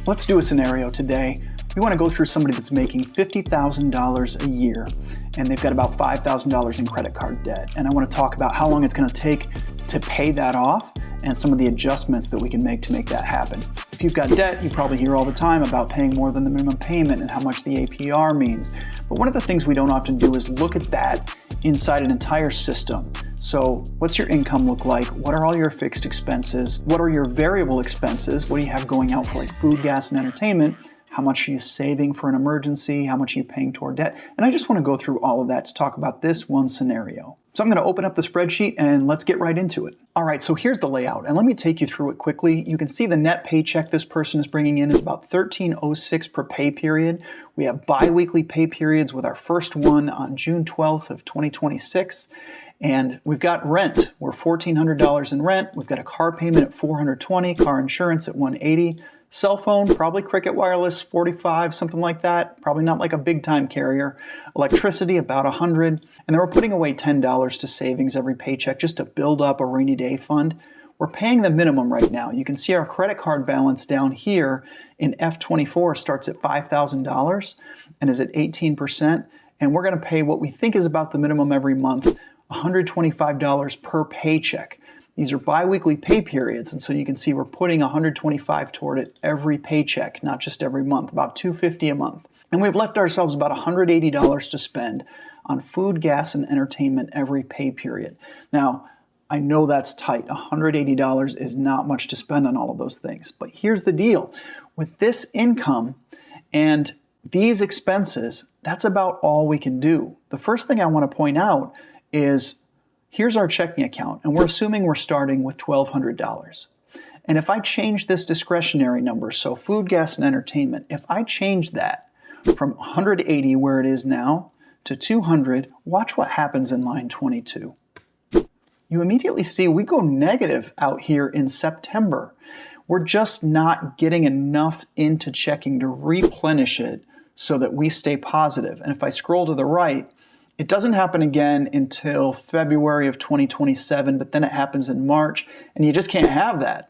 Let's do a scenario today. We want to go through somebody that's making $50,000 a year and they've got about $5,000 in credit card debt. And I want to talk about how long it's going to take to pay that off and some of the adjustments that we can make to make that happen. If you've got debt, you probably hear all the time about paying more than the minimum payment and how much the APR means. But one of the things we don't often do is look at that inside an entire system. So what's your income look like? What are all your fixed expenses? What are your variable expenses? What do you have going out for like food, gas, and entertainment? How much are you saving for an emergency? How much are you paying toward debt? And I just want to go through all of that to talk about this one scenario. So I'm going to open up the spreadsheet and let's get right into it. All right, so here's the layout, and let me take you through it quickly. You can see the net paycheck this person is bringing in is about $1,306 per pay period. We have bi-weekly pay periods with our first one on June 12th of 2026. And we've got rent. We're $1,400 in rent. We've got a car payment at $420, car insurance at $180. Cell phone, probably Cricket Wireless, $45, something like that. Probably not like a big time carrier. Electricity, about $100. And then we're putting away $10 to savings every paycheck just to build up a rainy day fund. We're paying the minimum right now. You can see our credit card balance down here in F24 starts at $5,000 and is at 18%. And we're going to pay what we think is about the minimum every month, $125 per paycheck. These are bi-weekly pay periods, and so you can see we're putting $125 toward it every paycheck, not just every month, about $250 a month. And we've left ourselves about $180 to spend on food, gas, and entertainment every pay period. Now, I know that's tight. $180 is not much to spend on all of those things. But here's the deal. With this income and these expenses, that's about all we can do. The first thing I want to point out is here's our checking account, and we're assuming we're starting with $1,200. And if I change this discretionary number, so food, gas, and entertainment, if I change that from $180 where it is now to $200, watch what happens in line 22. You immediately see we go negative out here in September. We're just not getting enough into checking to replenish it so that we stay positive. And if I scroll to the right, it doesn't happen again until February of 2027, but then it happens in March, and you just can't have that.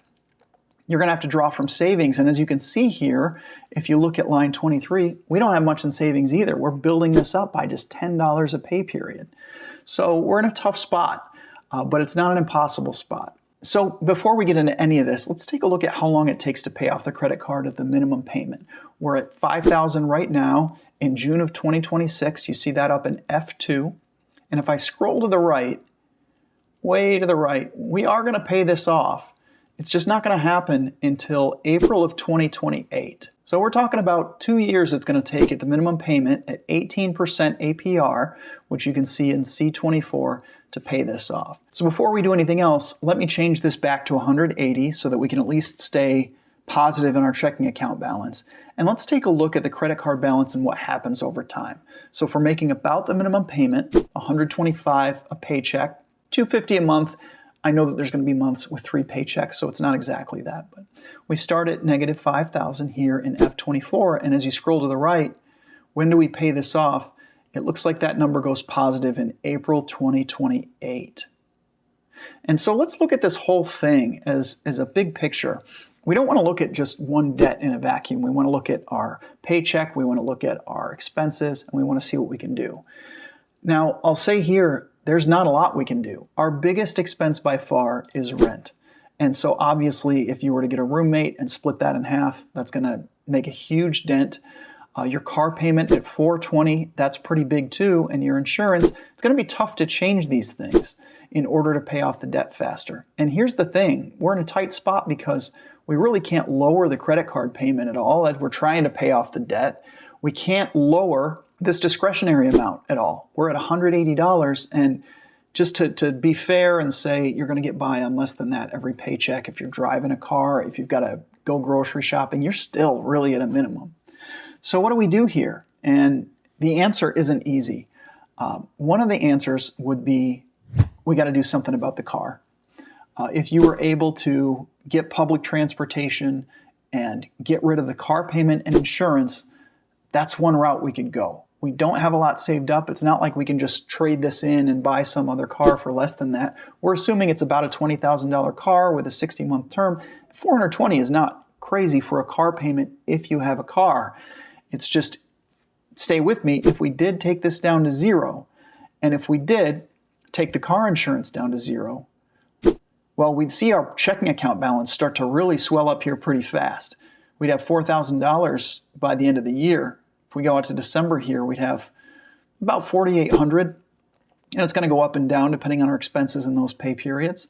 You're going to have to draw from savings, and as you can see here, if you look at line 23, we don't have much in savings either. We're building this up by just $10 a pay period. So we're in a tough spot, but it's not an impossible spot. So before we get into any of this, let's take a look at how long it takes to pay off the credit card at the minimum payment. We're at $5,000 right now. In June of 2026, you see that up in F2. And if I scroll to the right, way to the right, we are going to pay this off. It's just not going to happen until April of 2028. So we're talking about 2 years it's going to take at the minimum payment at 18% APR, which you can see in C24, to pay this off. So before we do anything else, let me change this back to 180 so that we can at least stay positive in our checking account balance. And let's take a look at the credit card balance and what happens over time. So if we're making about the minimum payment, $125 a paycheck, $250 a month, I know that there's going to be months with 3 paychecks, so it's not exactly that. But we start at negative $5,000 here in F24, and as you scroll to the right, when do we pay this off? It looks like that number goes positive in April 2028. And so let's look at this whole thing as a big picture. We don't want to look at just one debt in a vacuum. We want to look at our paycheck, we want to look at our expenses, and we want to see what we can do. Now, I'll say here, there's not a lot we can do. Our biggest expense by far is rent. And so obviously, if you were to get a roommate and split that in half, that's going to make a huge dent. Your car payment at $420, that's pretty big too. And your insurance, it's going to be tough to change these things in order to pay off the debt faster. And here's the thing, we're in a tight spot because we really can't lower the credit card payment at all as we're trying to pay off the debt. We can't lower this discretionary amount at all. We're at $180, and just to be fair and say you're going to get by on less than that every paycheck. If you're driving a car, if you've got to go grocery shopping, you're still really at a minimum. So what do we do here? And the answer isn't easy. One of the answers would be we got to do something about the car. If you were able to get public transportation and get rid of the car payment and insurance, that's one route we could go. We don't have a lot saved up. It's not like we can just trade this in and buy some other car for less than that. We're assuming it's about a $20,000 car with a 60-month term. $420 is not crazy for a car payment if you have a car. It's just, stay with me, if we did take this down to zero, and if we did take the car insurance down to zero, well, we'd see our checking account balance start to really swell up here pretty fast. We'd have $4,000 by the end of the year. If we go out to December here, we'd have about $4,800. And it's going to go up and down depending on our expenses in those pay periods.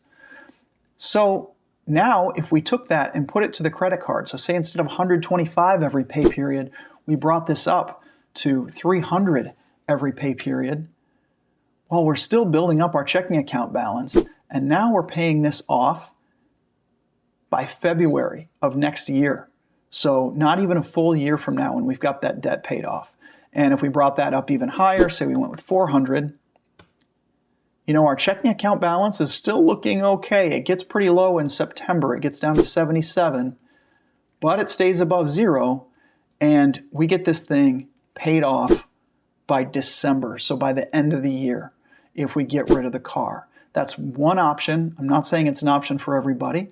So now if we took that and put it to the credit card, so say instead of $125 every pay period, we brought this up to $300 every pay period, well, we're still building up our checking account balance, and now we're paying this off by February of next year. So not even a full year from now when we've got that debt paid off. And if we brought that up even higher, say we went with $400, our checking account balance is still looking okay. It gets pretty low in September. It gets down to 77, but it stays above zero, and we get this thing paid off by December, so by the end of the year, if we get rid of the car. That's one option. I'm not saying it's an option for everybody,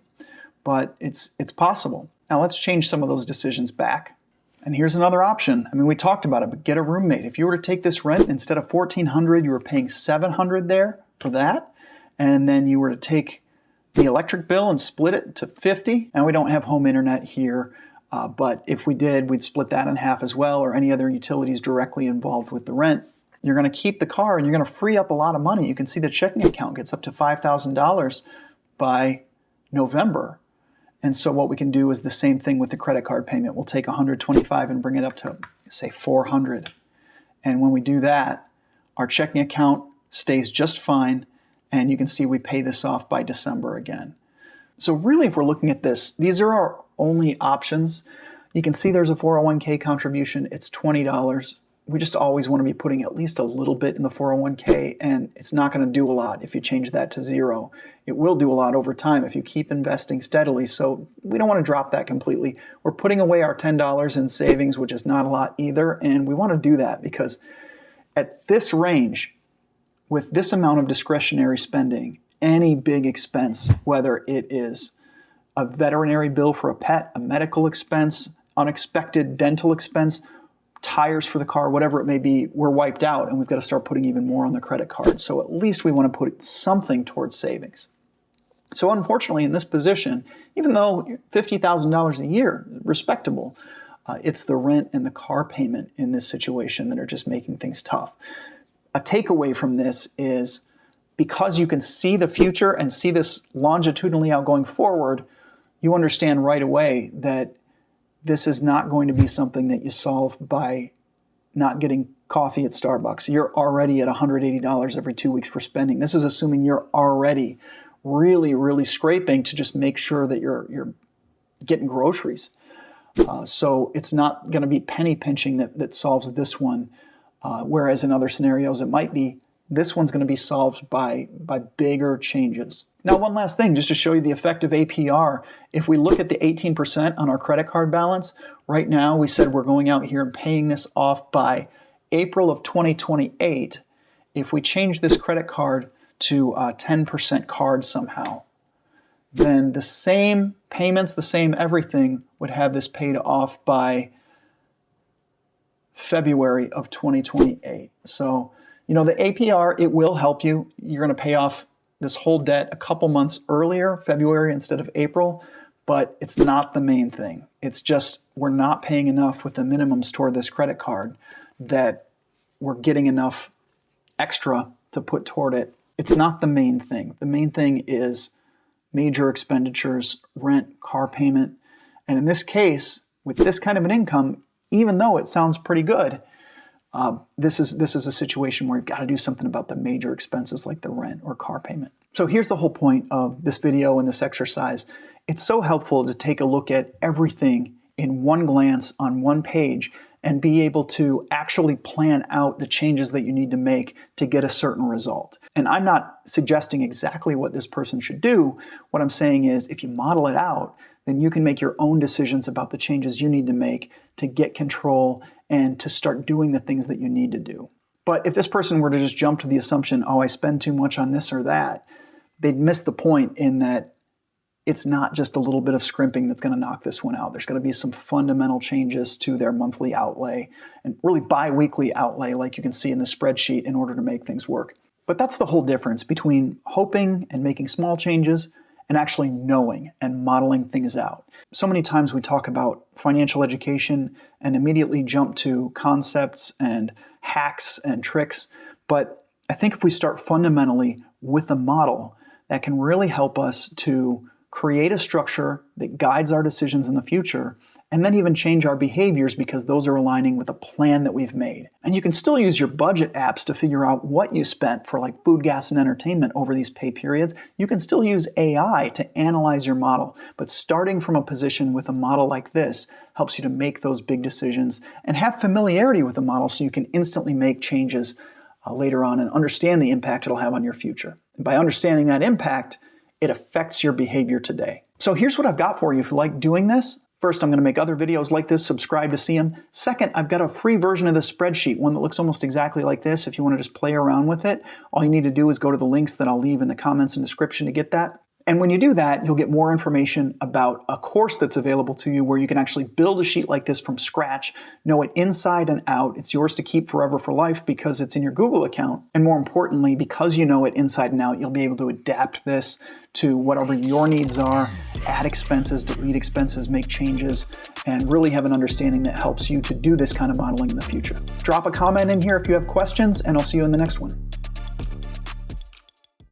but it's possible. Now let's change some of those decisions back. And here's another option. I mean, we talked about it, but get a roommate. If you were to take this rent, instead of $1,400, you were paying $700 there for that. And then you were to take the electric bill and split it to 50. And we don't have home internet here, but if we did, we'd split that in half as well, or any other utilities directly involved with the rent. You're going to keep the car and you're going to free up a lot of money. You can see the checking account gets up to $5,000 by November. And so what we can do is the same thing with the credit card payment. We'll take $125 and bring it up to, say, $400. And when we do that, our checking account stays just fine. And you can see we pay this off by December again. So really, if we're looking at this, these are our only options. You can see there's a 401k contribution. It's $20. We just always want to be putting at least a little bit in the 401k, and it's not going to do a lot if you change that to zero. It will do a lot over time if you keep investing steadily, so we don't want to drop that completely. We're putting away our $10 in savings, which is not a lot either, and we want to do that because at this range, with this amount of discretionary spending, any big expense, whether it is a veterinary bill for a pet, a medical expense, unexpected dental expense, tires for the car, whatever it may be, we're wiped out and we've got to start putting even more on the credit card. So at least we want to put something towards savings. So unfortunately in this position, even though $50,000 a year, respectable, it's the rent and the car payment in this situation that are just making things tough. A takeaway from this is because you can see the future and see this longitudinally out going forward, you understand right away that this is not going to be something that you solve by not getting coffee at Starbucks. You're already at $180 every 2 weeks for spending. This is assuming you're already really, really scraping to just make sure that you're getting groceries. So it's not going to be penny pinching that solves this one, whereas in other scenarios it might be. This one's going to be solved by bigger changes. Now, one last thing, just to show you the effect of APR. If we look at the 18% on our credit card balance, right now we said we're going out here and paying this off by April of 2028. If we change this credit card to a 10% card somehow, then the same payments, the same everything would have this paid off by February of 2028. So, the APR, it will help you. You're going to pay off this whole debt a couple months earlier, February instead of April, but it's not the main thing. It's just we're not paying enough with the minimums toward this credit card that we're getting enough extra to put toward it. It's not the main thing. The main thing is major expenditures, rent, car payment. And in this case, with this kind of an income, even though it sounds pretty good, this is a situation where you've got to do something about the major expenses like the rent or car payment. So here's the whole point of this video and this exercise. It's so helpful to take a look at everything in one glance on one page and be able to actually plan out the changes that you need to make to get a certain result. And I'm not suggesting exactly what this person should do. What I'm saying is if you model it out, then you can make your own decisions about the changes you need to make to get control and to start doing the things that you need to do. But if this person were to just jump to the assumption, oh, I spend too much on this or that, they'd miss the point in that it's not just a little bit of scrimping that's going to knock this one out. There's going to be some fundamental changes to their monthly outlay and really bi-weekly outlay, like you can see in the spreadsheet, in order to make things work. But that's the whole difference between hoping and making small changes and actually knowing and modeling things out. So many times we talk about financial education and immediately jump to concepts and hacks and tricks. But I think if we start fundamentally with a model, that can really help us to create a structure that guides our decisions in the future, and then even change our behaviors because those are aligning with a plan that we've made. And you can still use your budget apps to figure out what you spent for like food, gas, and entertainment over these pay periods. You can still use AI to analyze your model, but starting from a position with a model like this helps you to make those big decisions and have familiarity with the model so you can instantly make changes later on and understand the impact it'll have on your future. And by understanding that impact, it affects your behavior today. So here's what I've got for you if you like doing this. First, I'm going to make other videos like this. Subscribe to see them. Second, I've got a free version of the spreadsheet, one that looks almost exactly like this. If you want to just play around with it, all you need to do is go to the links that I'll leave in the comments and description to get that. And when you do that, you'll get more information about a course that's available to you where you can actually build a sheet like this from scratch, know it inside and out. It's yours to keep forever for life because it's in your Google account. And more importantly, because you know it inside and out, you'll be able to adapt this to whatever your needs are, add expenses, delete expenses, make changes, and really have an understanding that helps you to do this kind of modeling in the future. Drop a comment in here if you have questions, and I'll see you in the next one.